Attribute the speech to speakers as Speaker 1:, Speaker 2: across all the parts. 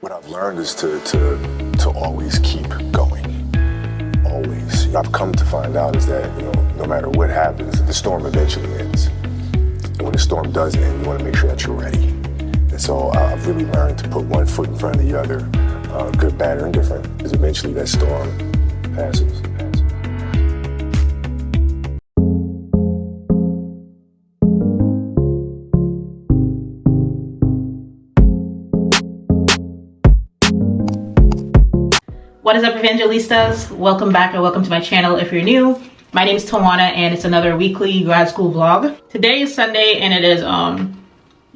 Speaker 1: What I've learned is to always keep going. Always. I've come to find out is that, no matter what happens, the storm eventually ends. And when the storm does end, you want to make sure that you're ready. And so I've really learned to put one foot in front of the other, good, bad, or indifferent, because eventually that storm passes.
Speaker 2: What is up, Evangelistas? Welcome back and welcome to my channel if you're new. My name is Tawana and it's another weekly grad school vlog. Today is Sunday and it is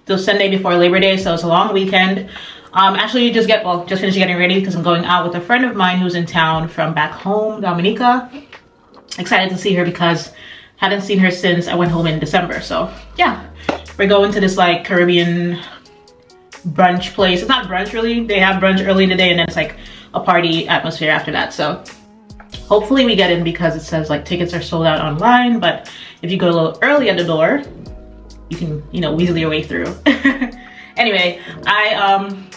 Speaker 2: the Sunday before Labor Day, so it's a long weekend. Actually just finished getting ready because I'm going out with a friend of mine who's in town from back home, Dominica. Excited to see her because I hadn't seen her since I went home in December. So yeah, we're going to this like Caribbean brunch place. It's not brunch really, they have brunch early in the day and then it's like a party atmosphere after that. So hopefully we get in because it says like tickets are sold out online, but if you go a little early at the door, you can, weasel your way through. Anyway, I'm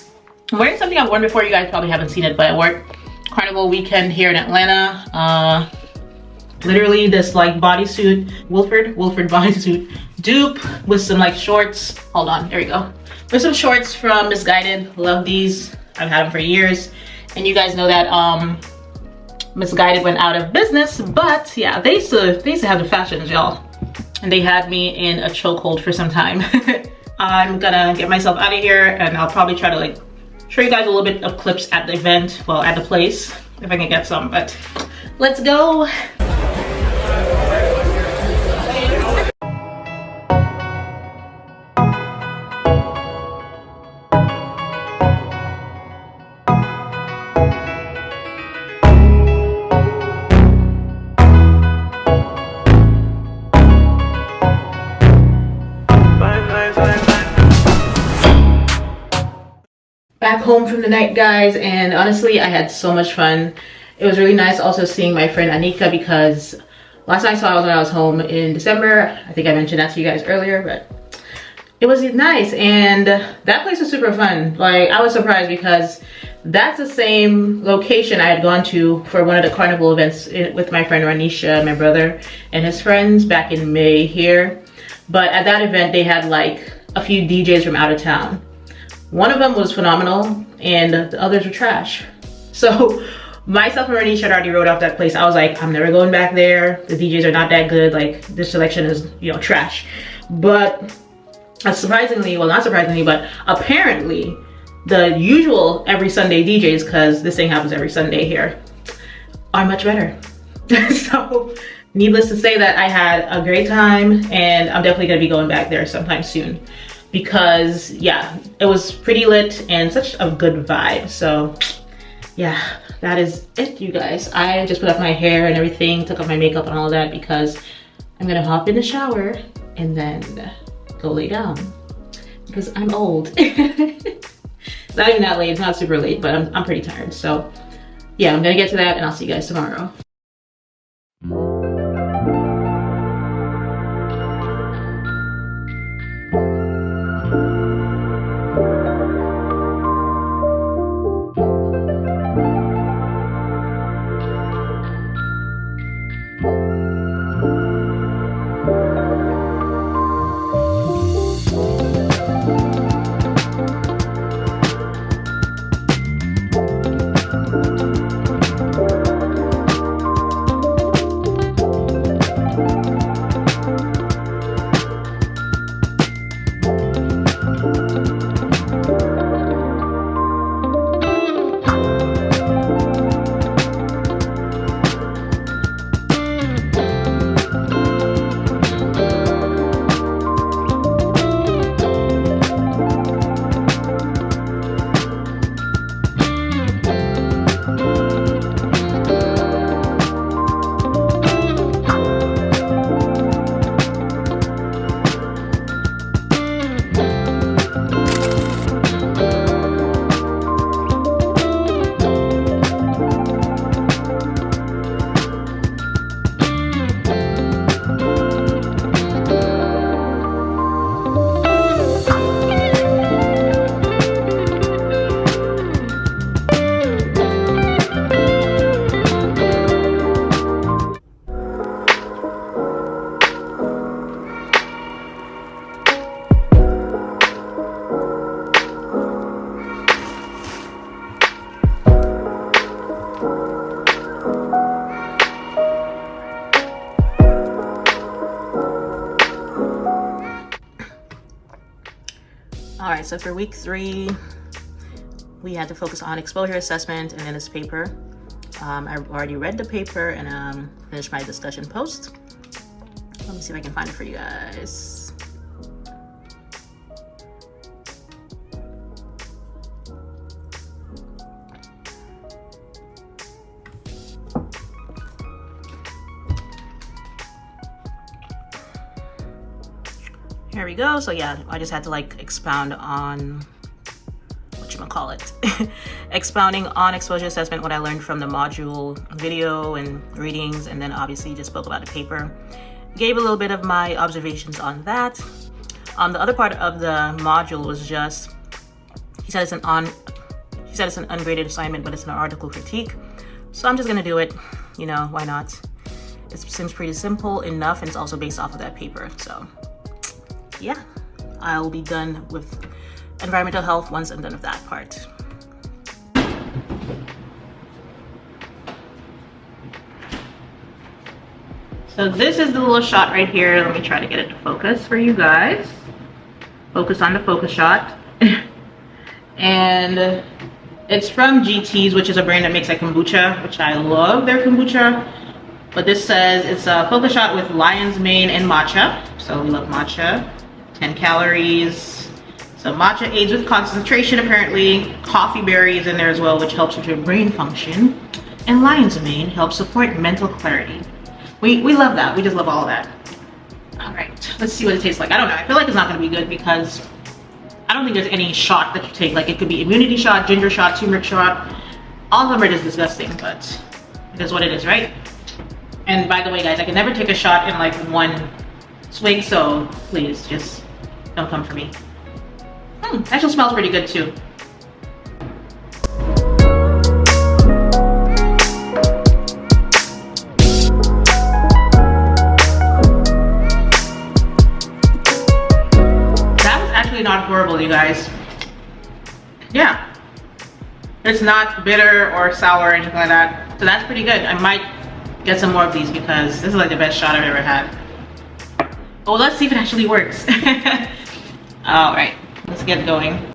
Speaker 2: wearing something I've worn before. You guys probably haven't seen it, but I wore Carnival weekend here in Atlanta. Literally this like bodysuit, Wilford bodysuit dupe with some like shorts. Hold on, there we go. With some shorts from Misguided. Love these. I've had them for years. And you guys know that Misguided went out of business, but yeah, they used to have the fashions, y'all. And they had me in a chokehold for some time. I'm gonna get myself out of here and I'll probably try to like show you guys a little bit of clips at the event, well, at the place, if I can get some, but let's go. Back home from the night, guys, and honestly I had so much fun. It was really nice also seeing my friend Anika because last time I saw her was when I was home in December. I think I mentioned that to you guys earlier, but it was nice and that place was super fun. Like, I was surprised because that's the same location I had gone to for one of the carnival events with my friend Ranisha, my brother, and his friends back in May here. But at that event they had like a few DJs from out of town. One of them was phenomenal and the others were trash. So myself and Ranisha had already wrote off that place. I was like, I'm never going back there. The DJs are not that good. Like, this selection is, trash. But surprisingly, well, not surprisingly, but apparently the usual every Sunday DJs, because this thing happens every Sunday here, are much better. So needless to say that I had a great time and I'm definitely gonna be going back there sometime soon. Because yeah, it was pretty lit and such a good vibe. So yeah, that is it, you guys. I just put up my hair and everything, took off my makeup and all that because I'm gonna hop in the shower and then go lay down because I'm old. It's not even that late, it's not super late, but I'm pretty tired. So yeah, I'm gonna get to that and I'll see you guys tomorrow. so for week 3, we had to focus on exposure assessment and then this paper. I've already read the paper and finished my discussion post. Let me see if I can find it for you guys. Here we go. So yeah, I just had to like expound on expounding on exposure assessment, what I learned from the module video and readings, and then obviously just spoke about the paper. Gave a little bit of my observations on that. The other part of the module was just, she said it's an ungraded assignment, but it's an article critique. So I'm just gonna do it, you know, why not? It seems pretty simple enough, and it's also based off of that paper. So yeah, I'll be done with environmental health once I'm done with that part. So this is the little shot right here. Let me try to get it to focus for you guys. Focus on the focus shot. And it's from GT's, which is a brand that makes like kombucha, which I love their kombucha. But this says it's a focus shot with lion's mane and matcha. So we love matcha. 10 calories. So matcha aids with concentration apparently. Coffee berries in there as well, which helps with your brain function. And lion's mane helps support mental clarity. We love that. We just love all of that. All right, let's see what it tastes like. I don't know. I feel like it's not going to be good because I don't think there's any shot that you take. Like it could be immunity shot, ginger shot, turmeric shot. All of them are just disgusting, but it is what it is, right? And by the way, guys, I can never take a shot in like one swig, so please just don't come for me. Actually smells pretty good too. Not horrible, you guys. Yeah, it's not bitter or sour or anything like that, so that's pretty good. I might get some more of these because this is like the best shot I've ever had. Oh, let's see if it actually works. All right, let's get going.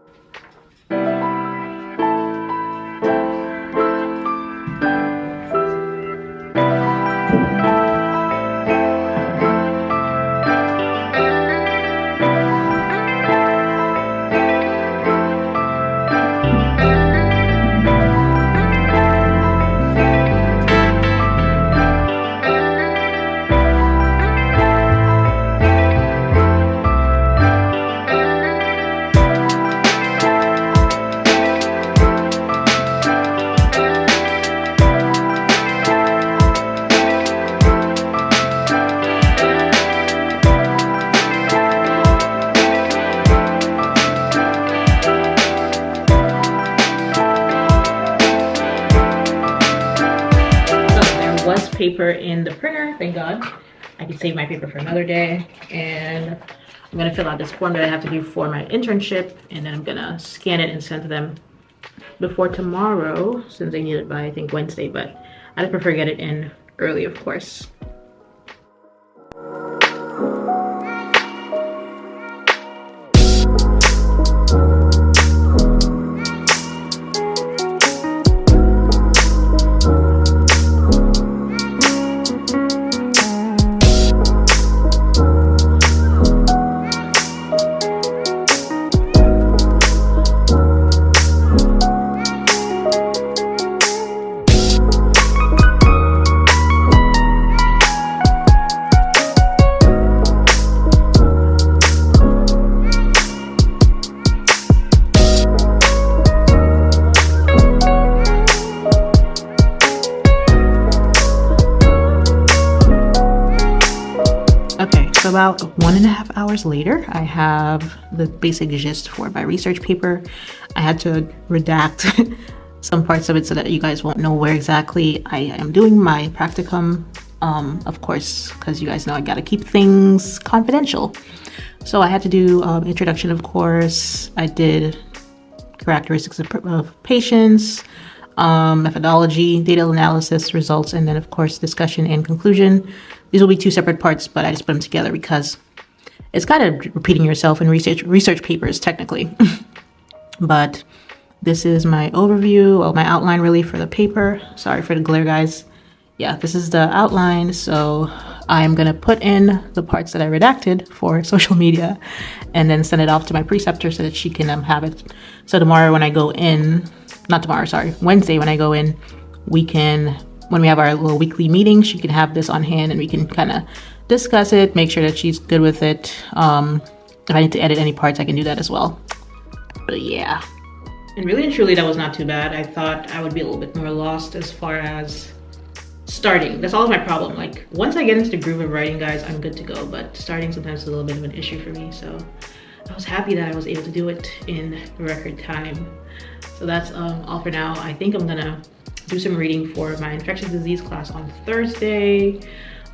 Speaker 2: Paper in the printer, thank God. I can save my paper for another day. And I'm gonna fill out this form that I have to do for my internship, and then I'm gonna scan it and send to them before tomorrow, since they need it by I think Wednesday, but I'd prefer get it in early, of course. About 1.5 hours later, I have the basic gist for my research paper. I had to redact some parts of it so that you guys won't know where exactly I am doing my practicum, of course, because you guys know I gotta keep things confidential. So I had to do introduction, of course. I did characteristics of patients, methodology, data analysis, results, and then of course discussion and conclusion. These will be 2 separate parts, but I just put them together because it's kind of repeating yourself in research papers technically. But this is my overview, well, my outline really for the paper. Sorry for the glare, guys. Yeah, this is the outline. So I'm gonna put in the parts that I redacted for social media and then send it off to my preceptor so that she can have it. So tomorrow when I go in, not tomorrow, sorry, Wednesday when I go in, when we have our little weekly meeting, she can have this on hand and we can kind of discuss it, make sure that she's good with it. If I need to edit any parts, I can do that as well. But yeah. And really and truly, that was not too bad. I thought I would be a little bit more lost as far as starting. That's always my problem. Like, once I get into the groove of writing, guys, I'm good to go. But starting sometimes is a little bit of an issue for me. So I was happy that I was able to do it in record time. So that's all for now. I think I'm gonna do some reading for my infectious disease class on Thursday.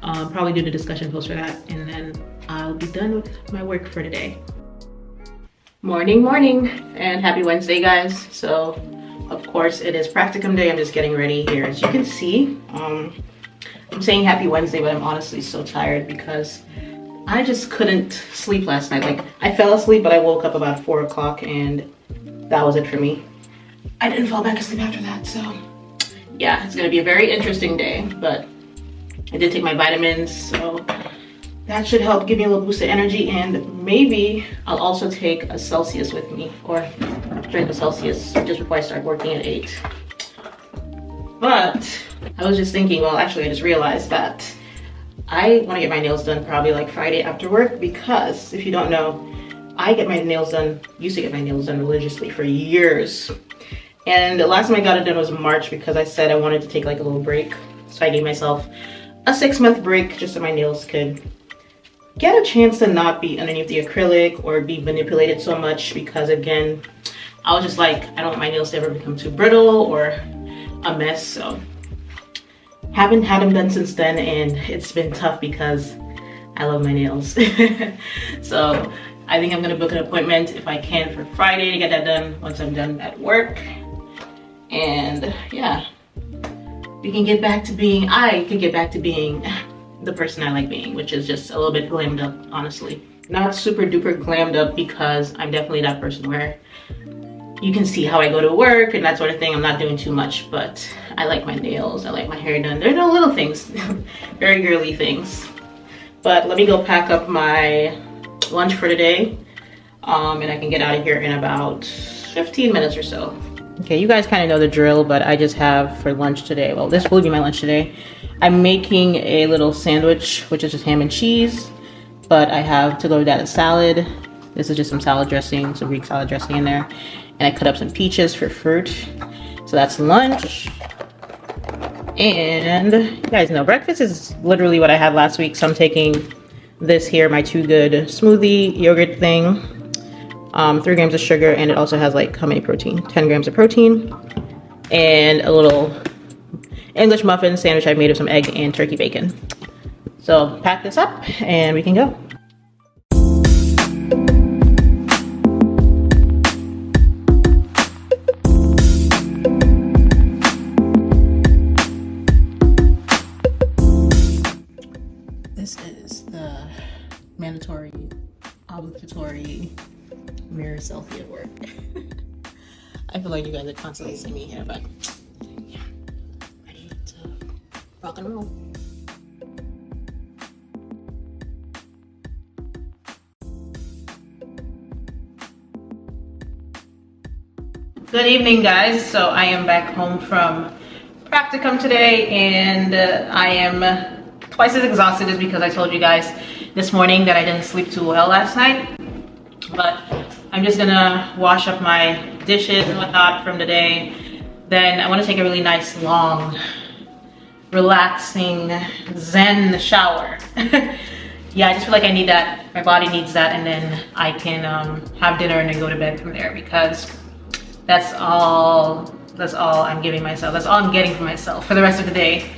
Speaker 2: Probably do the discussion post for that. And then I'll be done with my work for today. Morning, and happy Wednesday, guys. So of course it is practicum day. I'm just getting ready here. As you can see, I'm saying happy Wednesday, but I'm honestly so tired because I just couldn't sleep last night. Like, I fell asleep, but I woke up about 4 o'clock and that was it for me. I didn't fall back asleep after that. So yeah, it's gonna be a very interesting day, but I did take my vitamins, so that should help give me a little boost of energy. And maybe I'll also take a Celsius with me, or drink a Celsius just before I start working at 8. But I was just thinking, well, actually I just realized that I want to get my nails done probably like Friday after work, because if you don't know, I get my nails done, used to get my nails done religiously for years. And the last time I got it done was March, because I said I wanted to take like a little break. So I gave myself a 6-month break just so my nails could get a chance to not be underneath the acrylic or be manipulated so much, because again, I was just like, I don't want my nails to ever become too brittle or a mess. So haven't had them done since then, and it's been tough because I love my nails. So I think I'm gonna book an appointment if I can for Friday to get that done once I'm done at work. And yeah, we can get back to being, I can get back to being the person I like being, which is just a little bit glammed up, honestly. Not super duper glammed up, because I'm definitely that person where you can see how I go to work and that sort of thing. I'm not doing too much, but I like my nails, I like my hair done. They're no little things, very girly things. But let me go pack up my lunch for today, and I can get out of here in about 15 minutes or so. Okay, you guys kind of know the drill, but I just have for lunch today, well, this will be my lunch today. I'm making a little sandwich, which is just ham and cheese, but I have to go with that a salad. This is just some salad dressing, some Greek salad dressing in there. And I cut up some peaches for fruit. So that's lunch. And you guys know, breakfast is literally what I had last week. So I'm taking this here, my Too Good smoothie yogurt thing. 3 grams of sugar, and it also has like how many protein? 10 grams of protein. And a little English muffin sandwich I made of some egg and turkey bacon. So pack this up and we can go. This is the mandatory, obligatory mirror selfie at work. I feel like you guys are constantly seeing me here, but yeah, ready to rock and roll. Good evening, guys. So I am back home from practicum today, and I am twice as exhausted as because I told you guys this morning that I didn't sleep too well last night. But I'm just gonna wash up my dishes and whatnot from the day. Then I want to take a really nice, long, relaxing, zen shower. Yeah, I just feel like I need that. My body needs that, and then I can have dinner and then go to bed from there, because that's all I'm giving myself. That's all I'm getting for myself for the rest of the day.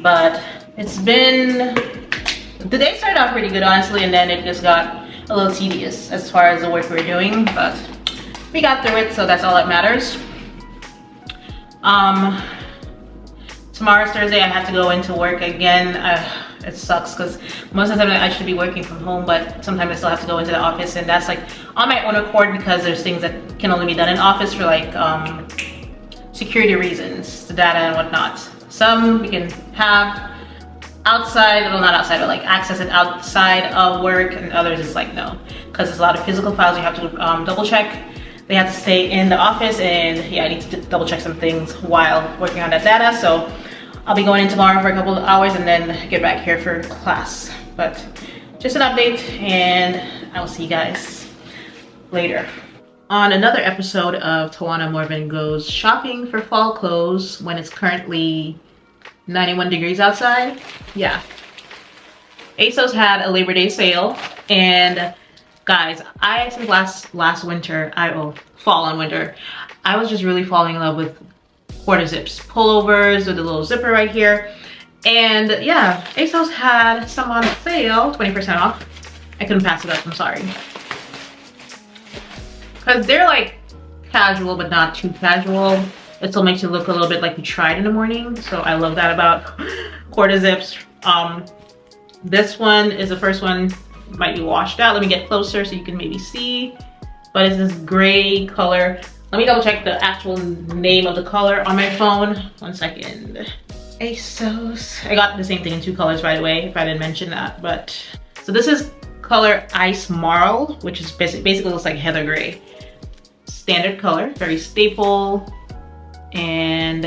Speaker 2: But it's been, the day started off pretty good, honestly, and then it just got a little tedious as far as the work we're doing, but we got through it, so that's all that matters. Tomorrow's Thursday. I have to go into work again. it sucks because most of the time I should be working from home, but sometimes I still have to go into the office, and that's like on my own accord because there's things that can only be done in office for like security reasons, the data and whatnot. Some we can have outside, well not outside, but like access it outside of work, and others it's like no, because there's a lot of physical files you have to double check. They have to stay in the office, and yeah, I need to double check some things while working on that data. So I'll be going in tomorrow for a couple of hours and then get back here for class. But just an update, and I will see you guys later. On another episode of Tawana Morvan Goes Shopping for Fall Clothes when it's currently 91 degrees outside. Yeah. ASOS had a Labor Day sale, and guys, I think last winter, fall and winter, I was just really falling in love with quarter zips, pullovers with a little zipper right here. And yeah, ASOS had some on sale, 20% off. I couldn't pass it up, I'm sorry. Because they're like casual, but not too casual. It still makes you look a little bit like you tried in the morning. So I love that about quarter zips. This one is the first one, might be washed out. Let me get closer so you can maybe see. But it's this gray color. Let me double check the actual name of the color on my phone. 1 second. ASOS. I got the same thing in 2 colors, by the way, if I didn't mention that. But so this is color Ice Marl, which is basically looks like heather gray. Standard color, very staple. And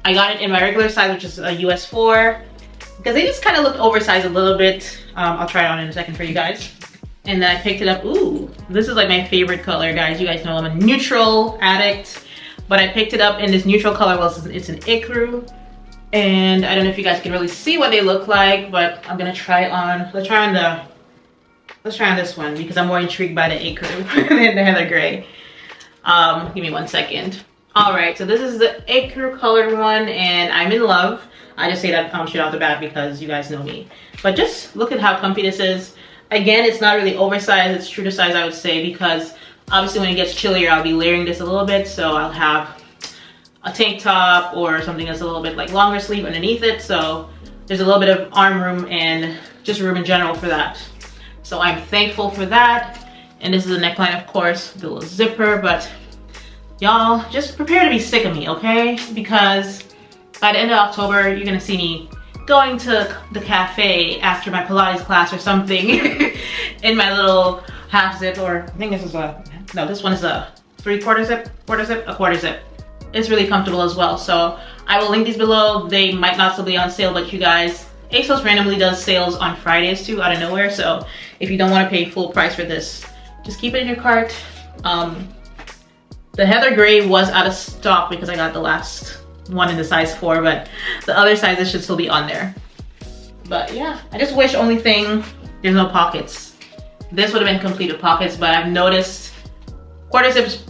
Speaker 2: I got it in my regular size, which is a US 4. Because they just kind of look oversized a little bit. I'll try it on in a second for you guys. And then I picked it up. Ooh, this is like my favorite color, guys. You guys know I'm a neutral addict. But I picked it up in this neutral color. Well, it's an icru. And I don't know if you guys can really see what they look like, but I'm gonna try it on. Let's try on this one because I'm more intrigued by the icru than the heather gray. Give me 1 second. All right, so this is the icru colored one, and I'm in love. I just say that straight off the bat because you guys know me. But just look at how comfy this is. Again, it's not really oversized. It's true to size, I would say, because obviously when it gets chillier, I'll be layering this a little bit. So I'll have a tank top or something that's a little bit like longer sleeve underneath it. So there's a little bit of arm room and just room in general for that. So I'm thankful for that. And this is a neckline, of course, the little zipper. But y'all, just prepare to be sick of me, okay? Because by the end of October, you're gonna see me going to the cafe after my Pilates class or something in my little half zip, or I think this is this one is a 3/4 zip, a quarter zip. It's really comfortable as well. So I will link these below. They might not still be on sale, but you guys, ASOS randomly does sales on Fridays too, out of nowhere. So if you don't want to pay full price for this, just keep it in your cart. The heather gray was out of stock because I got the last one in the size 4, but the other sizes should still be on there. But yeah, I just wish only thing, there's no pockets. This would have been complete with pockets, but I've noticed quarter zips,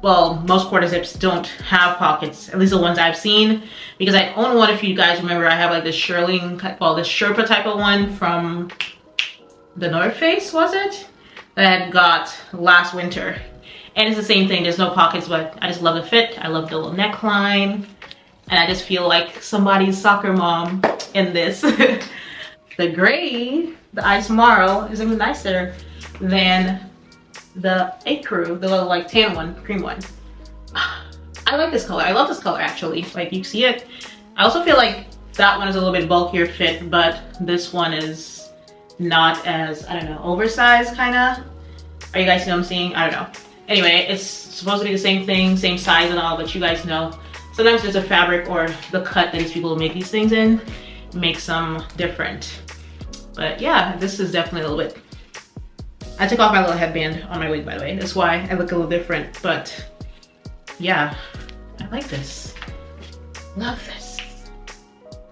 Speaker 2: well, most quarter zips don't have pockets, at least the ones I've seen, because I own one. If you guys remember, I have like this this Sherpa type of one from the North Face, was it? That I had got last winter. And it's the same thing, there's no pockets, but I just love the fit. I love the little neckline. And I just feel like somebody's soccer mom in this. The gray, the Ice Marl, is even nicer than the icru, the little like tan one, cream one. I like this color. I love this color actually. Like you see it. I also feel like that one is a little bit bulkier fit, but this one is not as, I don't know, oversized kind of. Are you guys seeing what I'm seeing? I don't know. Anyway, it's supposed to be the same thing, same size and all, but you guys know, sometimes there's a fabric or the cut that these people make these things in makes them different. But yeah, this is definitely a little bit, I took off my little headband on my wig, by the way. That's why I look a little different, but yeah, I like this. Love this.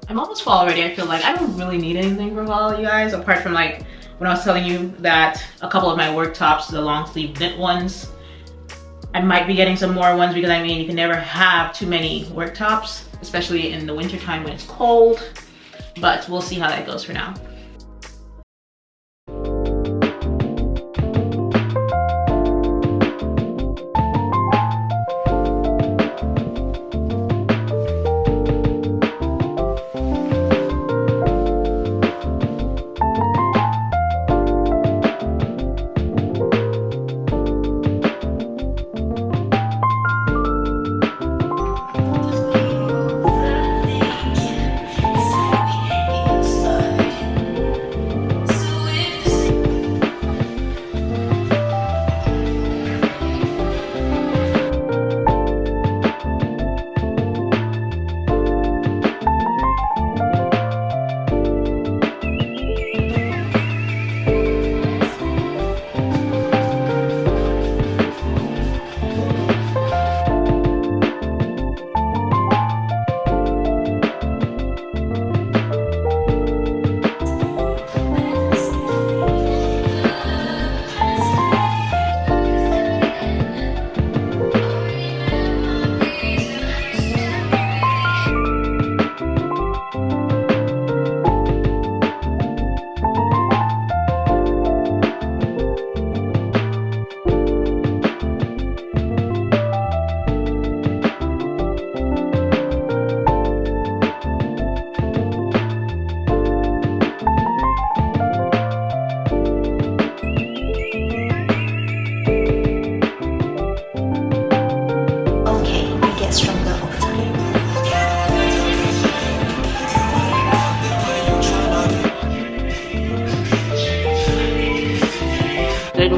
Speaker 2: I'm almost fall already, I feel like. I don't really need anything for fall, you guys, apart from like when I was telling you that a couple of my work tops, the long sleeve knit ones, I might be getting some more ones because I mean, you can never have too many work tops, especially in the winter time when it's cold, but we'll see how that goes for now.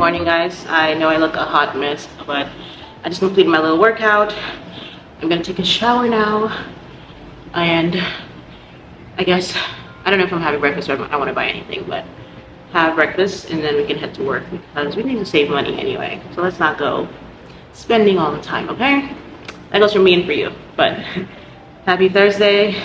Speaker 2: morning, guys. I know I look a hot mess, but I just completed my little workout. I'm gonna take a shower now, and I guess, I don't know if I'm having breakfast or I want to buy anything, but have breakfast and then we can head to work because we need to save money anyway. So let's not go spending all the time, okay? That goes for me and for you, but happy Thursday.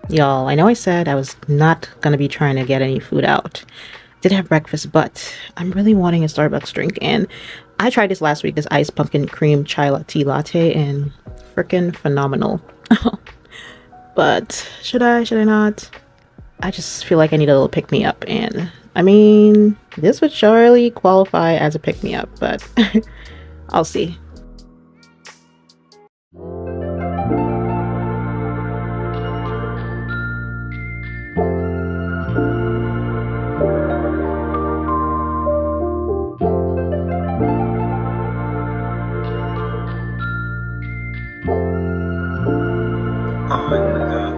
Speaker 2: Y'all, I know I said I was not gonna be trying to get any food out. Did have breakfast, but I'm really wanting a Starbucks drink, and I tried this last week, this iced pumpkin cream chai latte, and freaking phenomenal. But should I not? I just feel like I need a little pick-me-up, and I mean, this would surely qualify as a pick-me-up, but I'll see.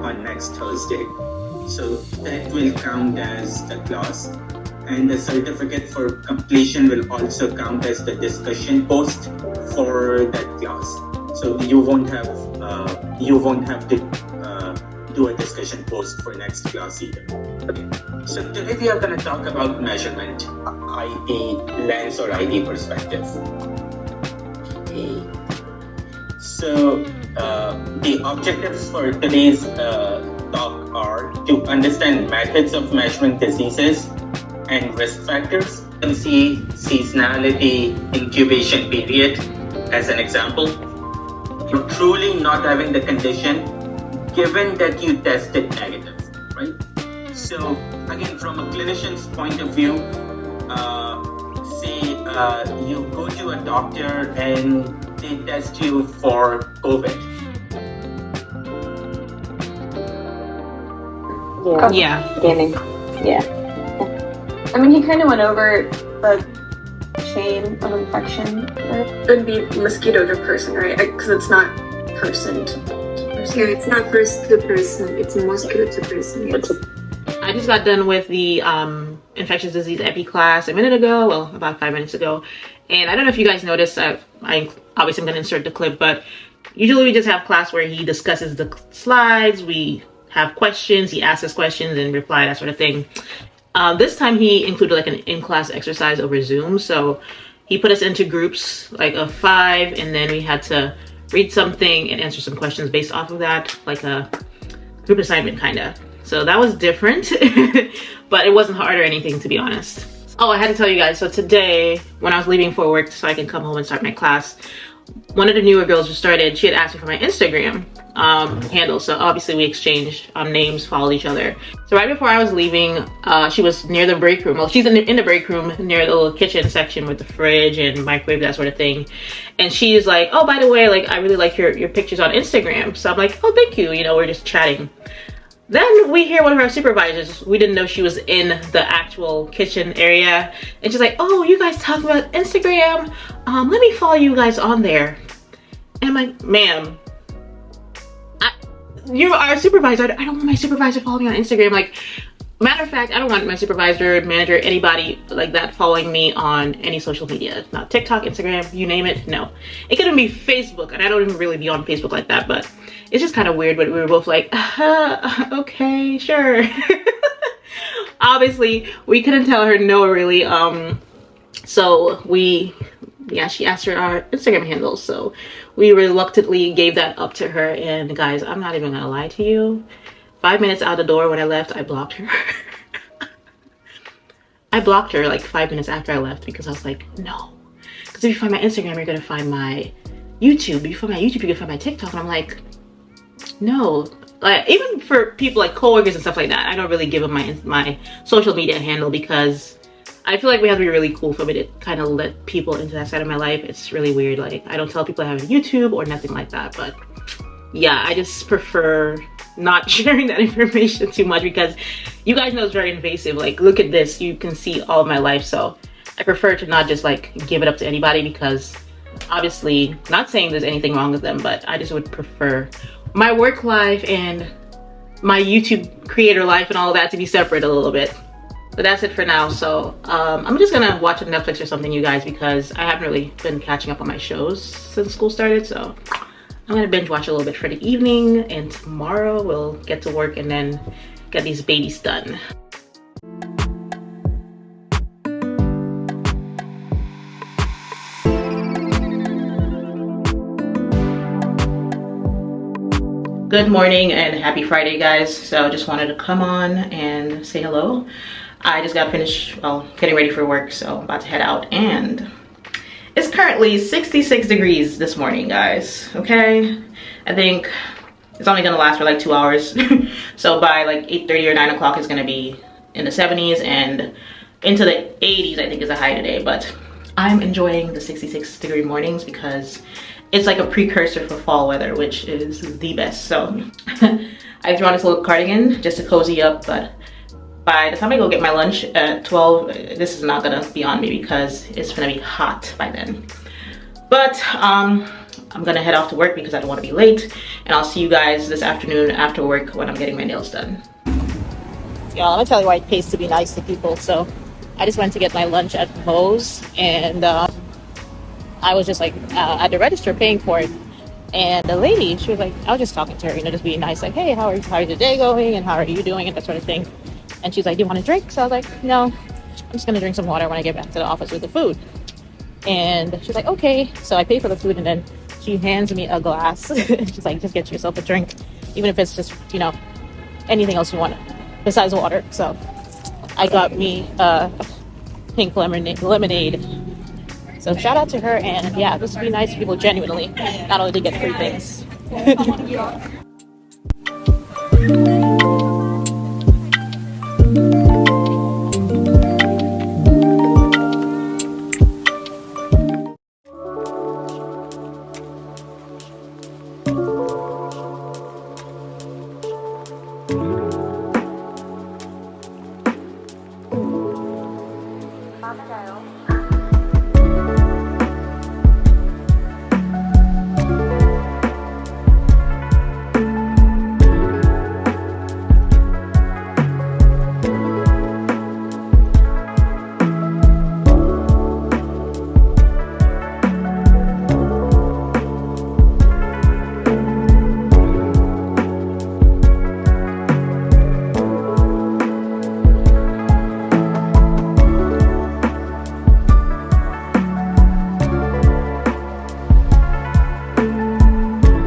Speaker 3: On next Thursday. So that will count as the class, and the certificate for completion will also count as the discussion post for that class. So you won't have to do a discussion post for next class either. Okay. So today we are going to talk about measurement, ID lens or ID perspective. Okay. So the objectives for today's talk are to understand methods of measuring diseases and risk factors. You can see seasonality, incubation period as an example. You're truly not having the condition given that you tested negative, right? So again, from a clinician's point of view, say you go to a doctor and they test you for COVID.
Speaker 2: Yeah.
Speaker 4: Scanning. Yeah. I mean, he kind of went over the chain of infection. It would be mosquito to person, right? Because it's not person to person.
Speaker 5: Yeah, it's not person to person. It's mosquito to person. Yes.
Speaker 2: I just got done with the infectious disease epi class a minute ago, well, about 5 minutes ago. And I don't know if you guys noticed, I obviously I'm going to insert the clip, but usually we just have class where he discusses the slides, we have questions, he asks us questions and reply, that sort of thing. This time he included like an in-class exercise over Zoom. So he put us into groups like of 5, and then we had to read something and answer some questions based off of that, like a group assignment kind of. So that was different, but it wasn't hard or anything, to be honest. Oh, I had to tell you guys, so today when I was leaving for work so I can come home and start my class, one of the newer girls who started, she had asked me for my Instagram handle. So obviously we exchanged names, followed each other. So right before I was leaving, she was near the break room. Well, she's in the break room near the little kitchen section with the fridge and microwave, that sort of thing. And she's like, oh, by the way, like, I really like your pictures on Instagram. So I'm like, oh, thank you. You know, we're just chatting. Then we hear one of our supervisors, we didn't know she was in the actual kitchen area, and she's like, oh, you guys talk about Instagram? Let me follow you guys on there. And I'm like, ma'am, you're our supervisor. I don't want my supervisor following me on Instagram. Like, matter of fact, I don't want my supervisor, manager, anybody like that following me on any social media. Not TikTok, Instagram, you name it, no. It could even be Facebook, and I don't even really be on Facebook like that, but it's just kind of weird, but we were both like, okay, sure. Obviously, we couldn't tell her no, really. So she asked her our Instagram handles, so we reluctantly gave that up to her. And guys, I'm not even gonna lie to you, 5 minutes out the door when I left, I blocked her. I blocked her like 5 minutes after I left because I was like, no, because if you find my Instagram, you're gonna find my YouTube. If you find my YouTube, you're gonna find my TikTok. And I'm like, no. Like, even for people like coworkers and stuff like that, I don't really give them my social media handle because I feel like we have to be really cool for me to kind of let people into that side of my life. It's really weird. Like, I don't tell people I have a YouTube or nothing like that. But yeah, I just prefer not sharing that information too much because you guys know it's very invasive. Like, look at this. You can see all of my life. So I prefer to not just like give it up to anybody because obviously, not saying there's anything wrong with them, but I just would prefer my work life and my YouTube creator life and all of that to be separate a little bit. But that's it for now. So I'm just gonna watch a Netflix or something, you guys, because I haven't really been catching up on my shows since school started. So I'm gonna binge watch a little bit for the evening, and tomorrow we'll get to work and then get these babies done. Good morning and happy Friday, guys. So just wanted to come on and say hello. I just got finished, well, getting ready for work, so I'm about to head out, and it's currently 66 degrees this morning, guys, okay? I think it's only gonna last for like 2 hours. So by like 8:30 or 9 o'clock, it's gonna be in the 70s and into the 80s, I think, is a high today. But I'm enjoying the 66 degree mornings because it's like a precursor for fall weather, which is the best. So I threw on this little cardigan just to cozy up, but by the time I go get my lunch at 12, this is not gonna be on me because it's gonna be hot by then. But I'm gonna head off to work because I don't wanna be late, and I'll see you guys this afternoon after work when I'm getting my nails done. Y'all, I'm gonna tell you why it pays to be nice to people. So I just went to get my lunch at Moe's, and I was just like at the register paying for it, and the lady, she was like, I was just talking to her, you know, just being nice, like, hey, how's your day going, and how are you doing, and that sort of thing. And she's like, do you want a drink? So I was like, no, I'm just gonna drink some water when I get back to the office with the food. And she's like, okay. So I pay for the food, and then she hands me a glass. She's like, just get yourself a drink, even if it's just, you know, anything else you want besides water. So I got me pink lemonade. So shout out to her, and yeah, this would be nice to people genuinely, not only to get free things.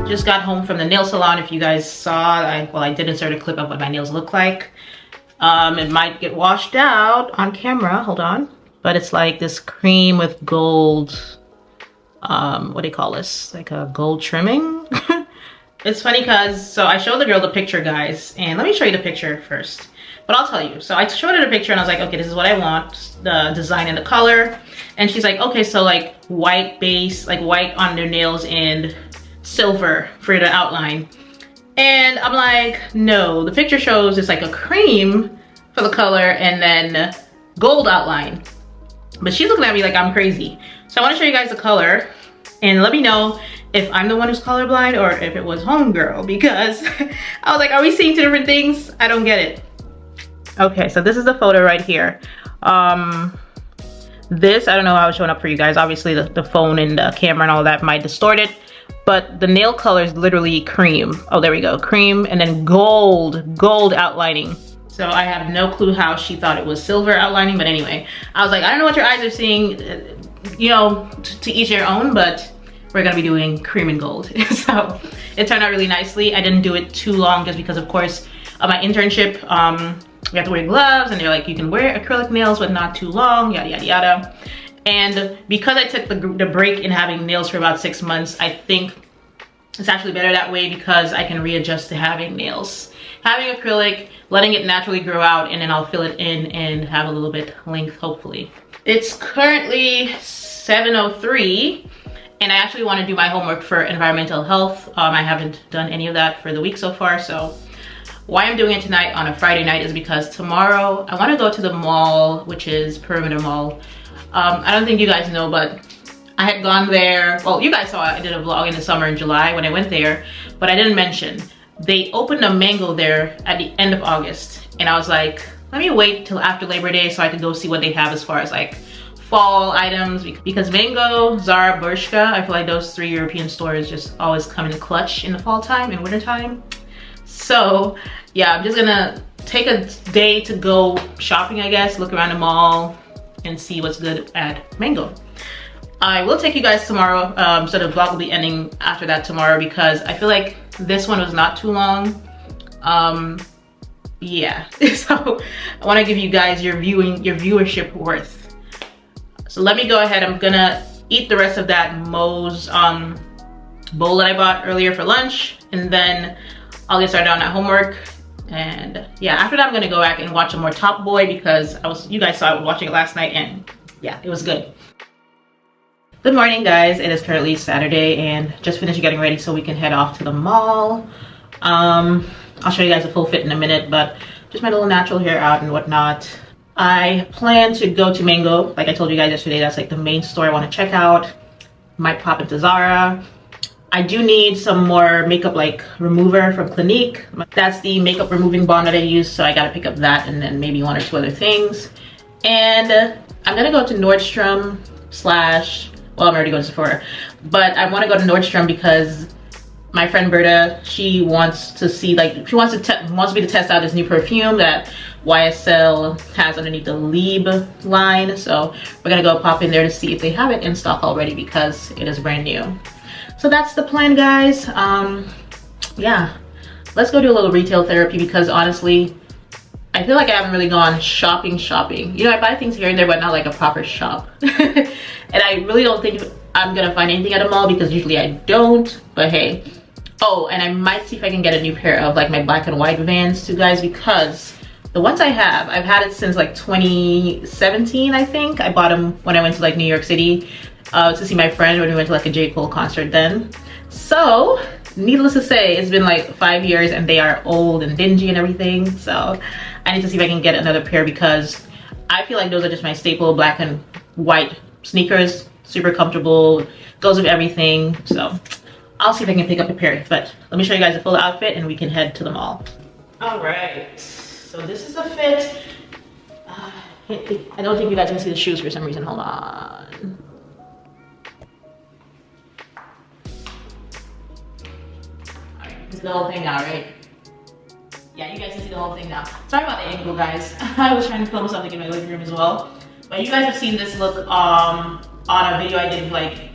Speaker 2: Just got home from the nail salon. If you guys saw, I did insert a clip of what my nails look like. It might get washed out on camera, hold on. But it's like this cream with gold, what do you call this? Like a gold trimming? It's funny because, so I showed the girl the picture, guys, and let me show you the picture first. But I'll tell you. So I showed her the picture and I was like, okay, this is what I want, the design and the color. And she's like, okay, so like white base, like white on their nails and silver for the outline. And I'm like, no, the picture shows it's like a cream for the color and then gold outline. But she's looking at me like I'm crazy. So I want to show you guys the color and let me know if I'm the one who's colorblind or if it was homegirl, because I was like, are we seeing two different things? I don't get it. Okay, so this is the photo right here. This, I don't know how it's showing up for you guys. Obviously the phone and the camera and all that might distort it, but the nail color is literally cream. Oh, there we go, cream, and then gold outlining. So I have no clue how she thought it was silver outlining, but anyway, I was like, I don't know what your eyes are seeing, you know, to each their own, but we're gonna be doing cream and gold. So it turned out really nicely. I didn't do it too long just because, of course, of my internship, we have to wear gloves, and they're like, you can wear acrylic nails, but not too long, yada, yada, yada. And because I took the break in having nails for about 6 months, I think it's actually better that way because I can readjust to having nails. Having acrylic, letting it naturally grow out, and then I'll fill it in and have a little bit length, hopefully. It's currently 7:03, and I actually want to do my homework for environmental health. I haven't done any of that for the week so far, so why I'm doing it tonight on a Friday night is because tomorrow I want to go to the mall, which is Perimeter Mall. I don't think you guys know, but I had gone there. Well, you guys saw I did a vlog in the summer in July when I went there, but I didn't mention they opened a mango there at the end of August, and I was like, let me wait till after Labor Day so I can go see what they have as far as like fall items, because Mango, Zara, Bershka, I feel like those 3 European stores just always come in the clutch in the fall time and winter time. So yeah, I'm just gonna take a day to go shopping, I guess, look around the mall and see what's good at Mango. I will take you guys tomorrow, so the vlog will be ending after that tomorrow because I feel like this one was not too long. Yeah, so I want to give you guys your viewership worth. So let me go ahead. I'm gonna eat the rest of that Moe's bowl that I bought earlier for lunch, and then I'll get started on that homework. And yeah, after that I'm gonna go back and watch some more Top Boy because you guys saw I was watching it last night, and yeah, it was good. Good morning, guys. It is currently Saturday and just finished getting ready so we can head off to the mall. I'll show you guys a full fit in a minute, but just my little natural hair out and whatnot. I plan to go to Mango, like I told you guys yesterday. That's like the main store I want to check out. Might pop into Zara. I do need some more makeup like remover from Clinique. That's the makeup removing balm that I use, so I gotta pick up that and then maybe 1 or 2 other things. And I'm gonna go to Nordstrom / well, I'm already going to Sephora, but I want to go to Nordstrom because my friend Berta, she wants to see, like, she wants me to test out this new perfume that YSL has underneath the Lieb line. So we're gonna go pop in there to see if they have it in stock already because it is brand new. So that's the plan, guys. Yeah, let's go do a little retail therapy because honestly, I feel like I haven't really gone shopping. You know, I buy things here and there, but not like a proper shop. And I really don't think I'm gonna find anything at a mall because usually I don't, but hey. Oh, and I might see if I can get a new pair of like my black and white Vans too, guys, because the ones I have, I've had it since like 2017, I think. I bought them when I went to like New York City to see my friend when we went to like a J. Cole concert then. So, needless to say, it's been like 5 years and they are old and dingy and everything. So, I need to see if I can get another pair because I feel like those are just my staple black and white sneakers. Super comfortable, goes with everything. So, I'll see if I can pick up a pair. But let me show you guys the full outfit and we can head to the mall. All right, so this is the fit. I don't think you guys can see the shoes for some reason. Hold on. Alright, this is the whole thing now, right? Yeah, you guys can see the whole thing now. Sorry about the angle, guys. I was trying to film something in my living room as well. But you guys have seen this look on a video I did, like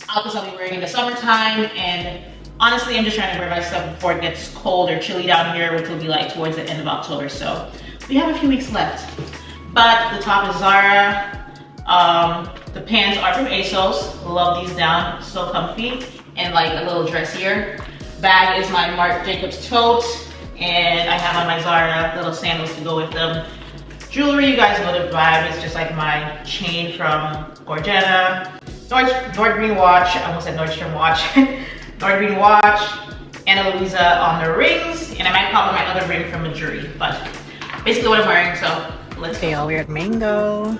Speaker 2: outfits I'll be wearing in the summertime. And honestly, I'm just trying to wear my stuff before it gets cold or chilly down here, which will be like towards the end of October. So we have a few weeks left. But the top is Zara. The pants are from ASOS. Love these down, so comfy and like a little dressier. Bag is my Marc Jacobs tote, and I have on my Zara little sandals to go with them. Jewelry, you guys know the vibe. It's just like my chain from Gorgetta. Nordgreen watch. I almost said Nordstrom watch. Nordgreen watch. Ana Luisa on the rings, and I might pop on my other ring from Majuri. But basically what I'm wearing. So let's go. Y'all, we're at Mango.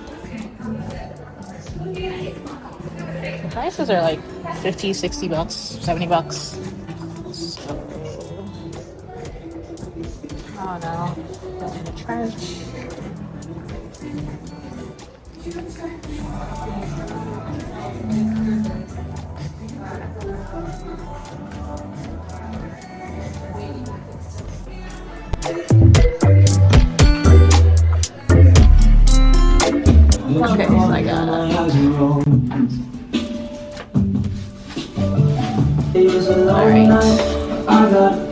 Speaker 2: The prices are like 50, 60 bucks, 70 bucks. So, oh no, go in the trash.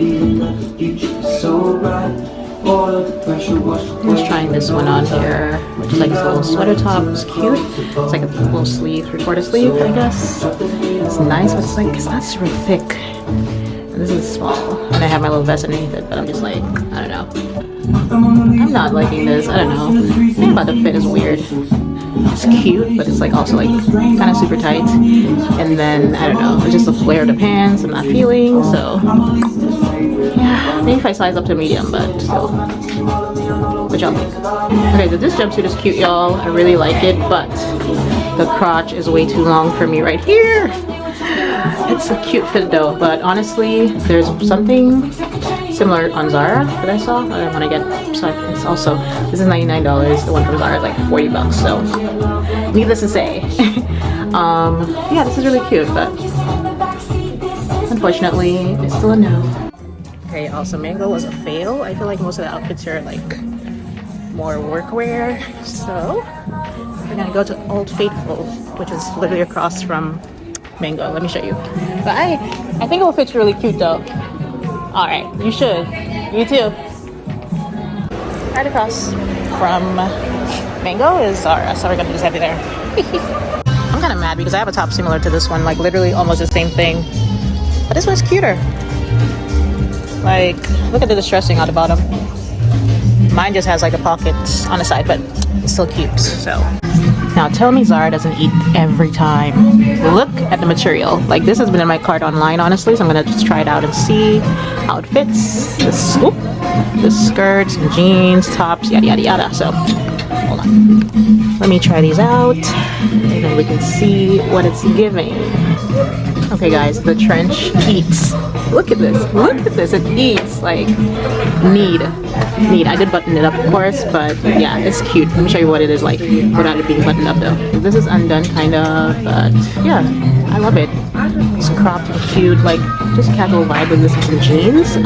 Speaker 2: I'm just trying this one on here, which is like this little sweater top. It's cute. It's like a little sleeve, 3/4 sleeve, I guess. It's nice, but it's not super thick. And this is small. And I have my little vest underneath it, but I'm just like, I don't know. I'm not liking this. I don't know. The thing about the fit is weird. It's cute, but it's like also like kind of super tight. And then I don't know. It's just the flare of the pants. I'm not feeling. So yeah, maybe if I size up to medium, but still. What y'all think? Okay, so this jumpsuit is cute, y'all. I really like it, but the crotch is way too long for me right here. It's a cute fit though, but honestly, there's something similar on Zara that I saw. I don't want to get, so it's also, this is $99. The one from Zara is like 40 bucks. So needless to say, yeah, this is really cute, but unfortunately, it's still a no. Okay, also Mango was a fail. I feel like most of the outfits are like more workwear. So we're gonna go to Old Faithful, which is literally across from Mango. Let me show you. Bye. I think it will fit you really cute though. All right, you should. You too. Right across from Mango is Zara, so we're gonna just head there. I'm kind of mad because I have a top similar to this one, like literally almost the same thing, but this one's cuter. Like, look at the distressing on the bottom. Mine just has like the pockets on the side, but it's still cute. So now tell me Zara doesn't eat every time. Look at the material. Like, this has been in my cart online, honestly, so I'm gonna just try it out and see how it fits. The skirts and jeans, tops, yada yada yada. So hold on, let me try these out and then we can see what it's giving. Okay guys, the trench eats. Look at this, it eats. Like, need. I did button it up, of course, but yeah, it's cute. Let me show you what it is like without it being buttoned up though. This is undone kind of, but yeah, I love it. It's cropped and cute, like just casual vibe with this and some jeans.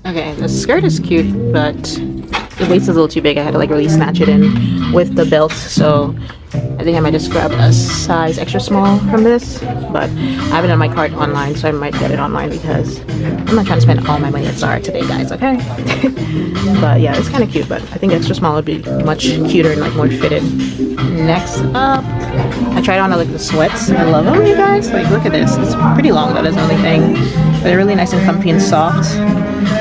Speaker 2: Okay, the skirt is cute, but the waist is a little too big. I had to like really snatch it in with the belt, so I think I might just grab a size extra small from this, but I have it in my cart online, so I might get it online because I'm not trying to spend all my money at Zara today, guys, okay? But yeah, it's kind of cute, but I think extra small would be much cuter and like more fitted. Next up, I tried on like the sweats. I love them, you guys. Like, look at this. It's pretty long though, that's the only thing. But they're really nice and comfy and soft.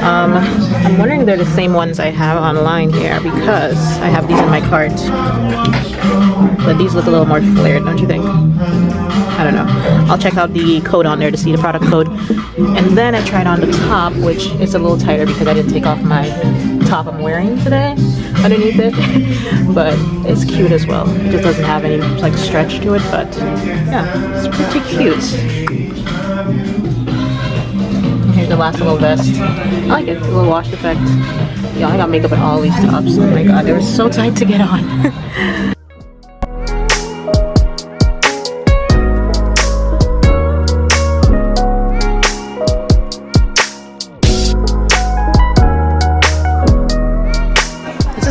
Speaker 2: I'm wondering if they're the same ones I have online here because I have these in my cart. But these look a little more flared, don't you think? I don't know. I'll check out the code on there to see the product code. And then I tried on the top, which is a little tighter because I didn't take off my top I'm wearing today underneath it. But it's cute as well. It just doesn't have any like stretch to it, but yeah, it's pretty cute. Here's the last little vest. I like it, a little wash effect. Yeah, I got makeup on all these tops. Oh my god, they were so tight to get on.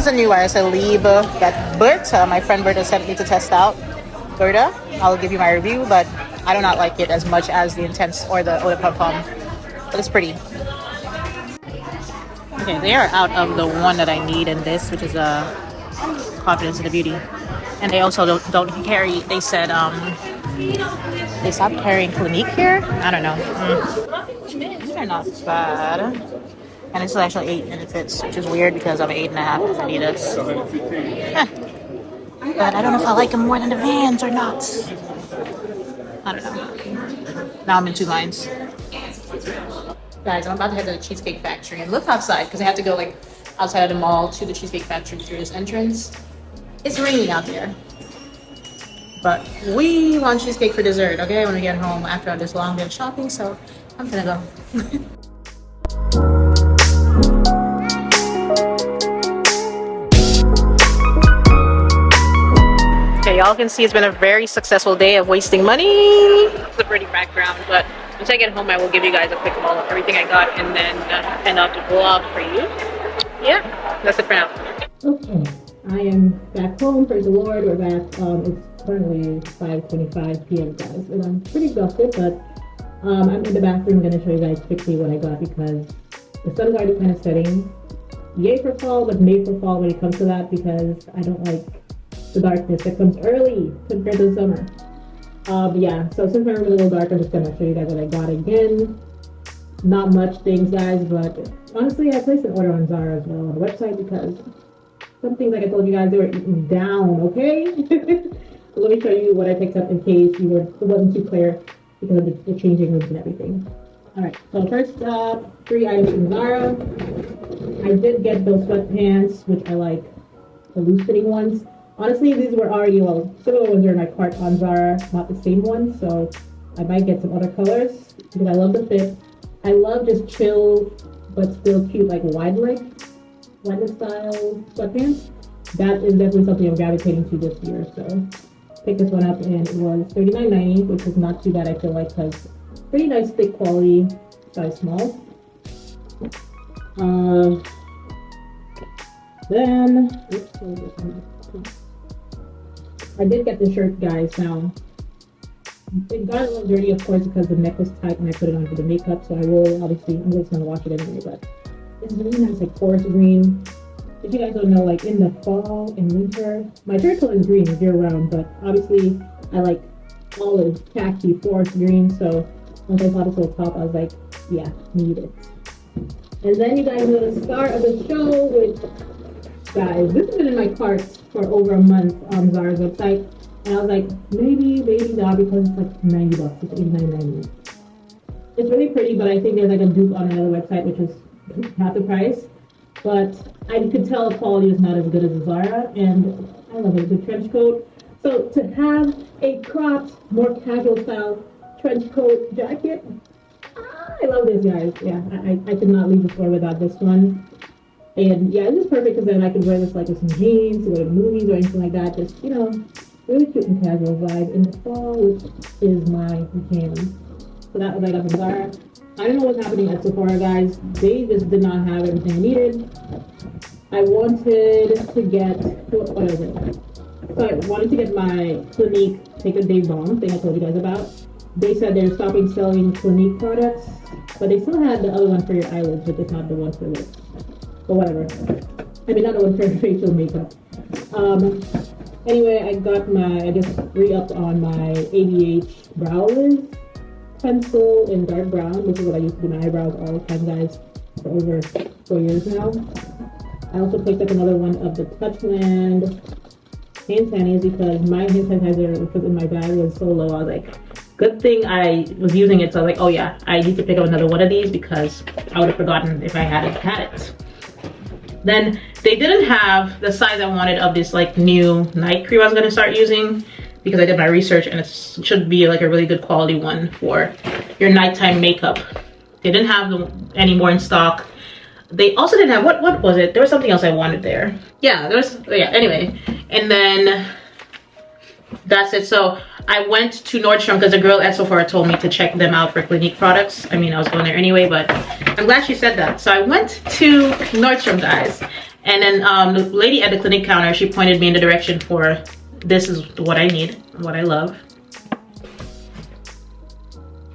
Speaker 2: New YSL Lieb that Berta, my friend Berta, sent me to test out. Berta, I'll give you my review, but I do not like it as much as the Intense or the Eau de Parfum, but it's pretty. Okay, they are out of the one that I need in this, which is Confidence in the Beauty, and they also don't carry. They said they stopped carrying Clinique here. I don't know. They're not bad. And it's actually 8 and it fits, which is weird because I'm 8.5 with Adidas. But I don't know if I like them more than the Vans or not. I don't know. Now I'm in 2 minds. Guys, I'm about to head to the Cheesecake Factory and look outside because I have to go like outside of the mall to the Cheesecake Factory through this entrance. It's raining out there. But we want cheesecake for dessert, okay? When we get home after this long day of shopping, so I'm gonna go. Y'all can see it's been a very successful day of wasting money. It's a pretty background, but once I get home, I will give you guys a quick haul of everything I got and then end out the vlog for you. Yeah, that's it for now. Okay, I am back home. Praise the Lord. We're back. It's currently 5:25 p.m. guys, and I'm pretty exhausted, but I'm in the bathroom. I'm gonna show you guys quickly what I got because the sun's already kind of setting. Yay for fall, but nay for fall when it comes to that because I don't like the darkness that comes early compared to the summer. Yeah, so since my room is a little dark, I'm just gonna show you guys what I got again. Not much things, guys, but honestly, I placed an order on Zara as well on the website because some things, like I told you guys, they were eaten down, okay? So let me show you what I picked up in case it wasn't too clear because of the changing rooms and everything. Alright, so first up, 3 items from Zara. I did get those sweatpants, which I like, the loose fitting ones. Honestly, these were already, well, similar ones are in my cart on Zara, not the same ones, so I might get some other colors because I love the fit. I love just chill, but still cute, like wide leg style sweatpants. That is definitely something I'm gravitating to this year, so picked this one up and it was $39.90, which is not too bad, I feel like, because pretty nice thick quality, size small. Then, I did get the shirt, guys. Now, it got a little dirty, of course, because the neck was tight when I put it on for the makeup, so I will, obviously, I'm just going to wash it anyway, but it's really nice, like forest green. If you guys don't know, like in the fall and winter, my favorite color is green year round, but obviously I like olive, khaki, forest green, so once I saw this little top, I was like, yeah, need it. And then you guys know the star of the show, which, guys, this has been in my cart for over a month on Zara's website, and I was like, maybe not, because it's like $90, it's $89.90. It's really pretty, but I think there's like a dupe on another website, which is half the price. But I could tell the quality is not as good as the Zara, and I love it. The trench coat. So to have a cropped, more casual style trench coat jacket, I love this, guys. Yeah, I could not leave the store without this one. And yeah, this is perfect because then I can wear this like with some jeans to go to movies or anything like that. Just, you know, really cute and casual vibe in the fall, which is my jam. So that was I got from Zara. I don't know what's happening at Sephora, guys. They just did not have everything I needed. I wanted to get, what is it? So I wanted to get my Clinique Take a Day Balm thing I told you guys about. They said they're stopping selling Clinique products, but they still had the other one for your eyelids, but it's not the one for lips. But whatever. I mean, not the one for facial makeup. Anyway, I got I just re-upped on my ABH brow lids. Pencil in dark brown. This is what I used to do my eyebrows all the time, guys, for over 4 years now. I also picked up another one of the Touchland hand sanitizer because my hand sanitizer, which was in my bag, was so low. I was like, good thing I was using it. So I was like, oh yeah, I need to pick up another one of these because I would have forgotten if I hadn't had it. Then they didn't have the size I wanted of this like new night cream I was gonna start using, because I did my research and it should be like a really good quality one for your nighttime makeup. They didn't have any more in stock. They also didn't have, what was it? There was something else I wanted there. Yeah, anyway. And then that's it. So I went to Nordstrom because the girl at Sephora told me to check them out for Clinique products. I mean, I was going there anyway, but I'm glad she said that. So I went to Nordstrom, guys. And then the lady at the Clinique counter, she pointed me in the direction for, this is what I need, what I love.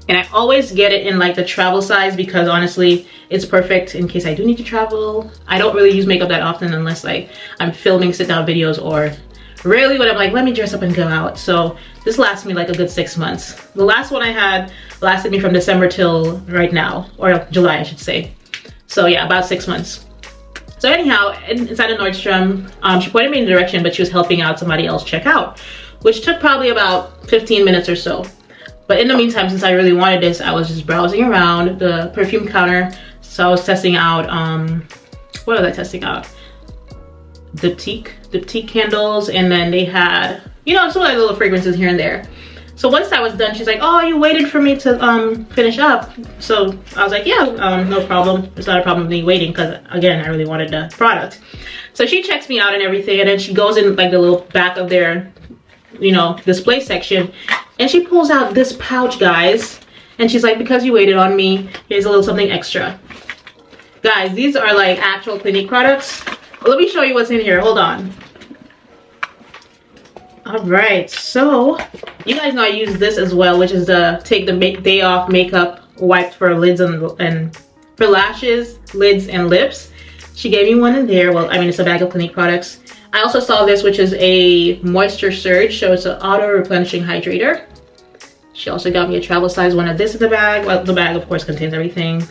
Speaker 2: And I always get it in like the travel size because honestly, it's perfect in case I do need to travel. I don't really use makeup that often unless like I'm filming sit down videos, or rarely when I'm like, let me dress up and go out. So this lasts me like a good 6 months. The last one I had lasted me from December till right now, or July, I should say. So yeah, about 6 months. So anyhow, inside of Nordstrom, she pointed me in the direction, but she was helping out somebody else check out, which took probably about 15 minutes or so. But in the meantime, since I really wanted this, I was just browsing around the perfume counter. So I was testing out, what was I testing out? Diptyque candles, and then they had, you know, some like little fragrances here and there. So once that was done, she's like, oh, you waited for me to finish up. So I was like, yeah, no problem. It's not a problem with me waiting because, again, I really wanted the product. So she checks me out and everything, and then she goes in like the little back of their, you know, display section, and she pulls out this pouch, guys. And she's like, because you waited on me, here's a little something extra. Guys, these are like actual Clinique products. Let me show you what's in here. Hold on. All right, so you guys know I use this as well, which is the take the day off makeup wipe for lids and for lashes, lids, and lips. She gave me one in there. Well, I mean, it's a bag of Clinique products. I also saw this, which is a moisture surge, so it's an auto replenishing hydrator. She also got me a travel size one of this in the bag. Well, the bag of course contains everything.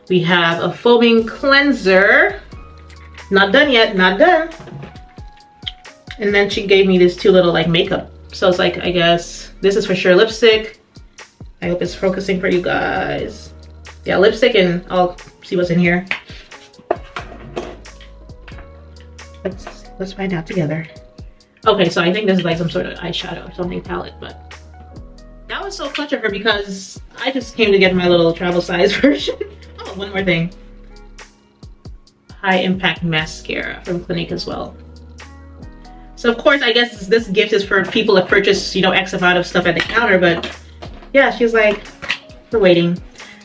Speaker 2: We have a foaming cleanser. Not done yet, not done. And then she gave me these two little like makeup. So it's like, I guess this is for sure lipstick. I hope it's focusing for you guys. Yeah, lipstick, and I'll see what's in here. Let's find out together. Okay, so I think this is like some sort of eyeshadow or something palette, but that was so clutch of her because I just came to get my little travel size version. Oh, one more thing. High impact mascara from Clinique as well. So of course, I guess this gift is for people that purchase, you know, X amount of stuff at the counter, but yeah, she's like, for waiting.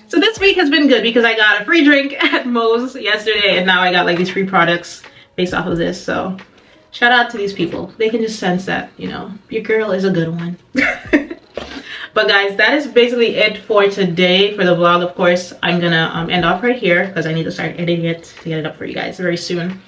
Speaker 2: So this week has been good because I got a free drink at Moe's yesterday, and now I got like these free products based off of this. So shout out to these people. They can just sense that, you know, your girl is a good one. But guys, that is basically it for today for the vlog. Of course, I'm gonna end off right here because I need to start editing it to get it up for you guys very soon.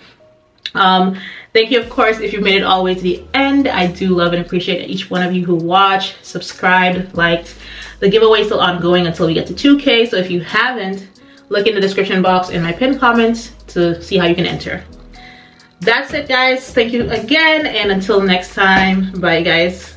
Speaker 2: Thank you, of course, if you've made it all the way to the end. I do love and appreciate each one of you who watched, subscribed, liked. The giveaway is still ongoing until we get to 2K, so if you haven't, look in the description box in my pinned comments to see how you can enter. That's it, guys. Thank you again, and until next time, bye guys.